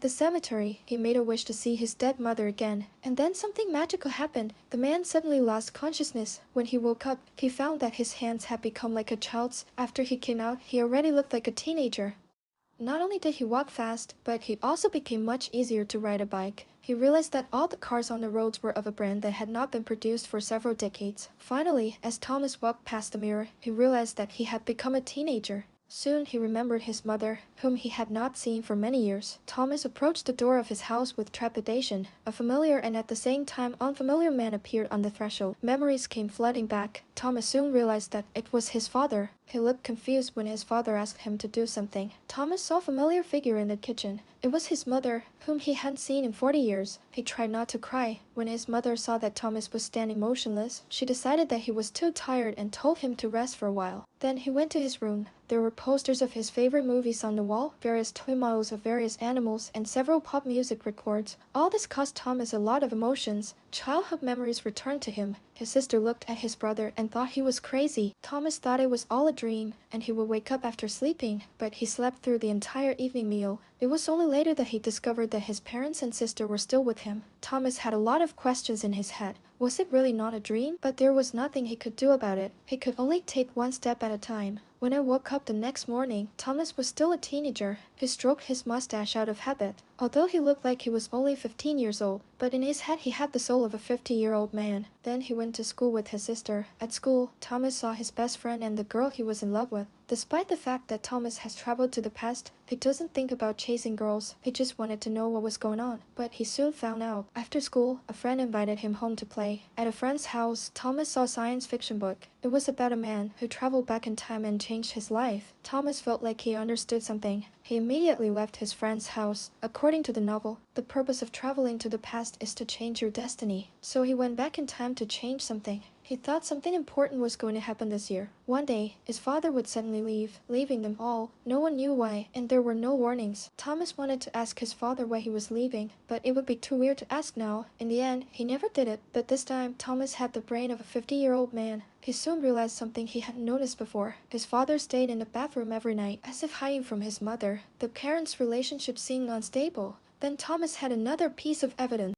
At the cemetery, he made a wish to see his dead mother again, and then something magical happened. The man suddenly lost consciousness. When he woke up, he found that his hands had become like a child's. After he came out, he already looked like a teenager. Not only did he walk fast, but he also became much easier to ride a bike. He realized that all the cars on the roads were of a brand that had not been produced for several decades. Finally, as Thomas walked past the mirror, he realized that he had become a teenager. Soon he remembered his mother, whom he had not seen for many years. Thomas approached the door of his house with trepidation. A familiar and at the same time unfamiliar man appeared on the threshold. Memories came flooding back. Thomas soon realized that it was his father. He looked confused when his father asked him to do something. Thomas saw a familiar figure in the kitchen. It was his mother, whom he hadn't seen in 40 years. He tried not to cry. When his mother saw that Thomas was standing motionless, she decided that he was too tired and told him to rest for a while. Then he went to his room. There were posters of his favorite movies on the wall, various toy models of various animals, and several pop music records. All this caused Thomas a lot of emotions. Childhood memories returned to him. His sister looked at his brother and thought he was crazy. Thomas thought it was all a dream, and he would wake up after sleeping, but he slept through the entire evening meal. It was only later that he discovered that his parents and sister were still with him. Thomas had a lot of questions in his head. Was it really not a dream? But there was nothing he could do about it. He could only take one step at a time. When I woke up the next morning, Thomas was still a teenager. He stroked his mustache out of habit, although he looked like he was only 15 years old. But in his head he had the soul of a 50-year-old man. Then he went to school with his sister. At school, Thomas saw his best friend and the girl he was in love with. Despite the fact that Thomas has traveled to the past, he doesn't think about chasing girls. He just wanted to know what was going on. But he soon found out. After school, a friend invited him home to play. At a friend's house, Thomas saw a science fiction book. It was about a man who traveled back in time and changed his life. Thomas felt like he understood something. He immediately left his friend's house. According to the novel, the purpose of traveling to the past is to change your destiny. So he went back in time to change something. He thought something important was going to happen this year. One day, his father would suddenly leave, leaving them all. No one knew why, and there were no warnings. Thomas wanted to ask his father why he was leaving, but it would be too weird to ask now. In the end, he never did it. But this time, Thomas had the brain of a 50-year-old man. He soon realized something he hadn't noticed before. His father stayed in the bathroom every night, as if hiding from his mother. The parents' relationship seemed unstable. Then Thomas had another piece of evidence.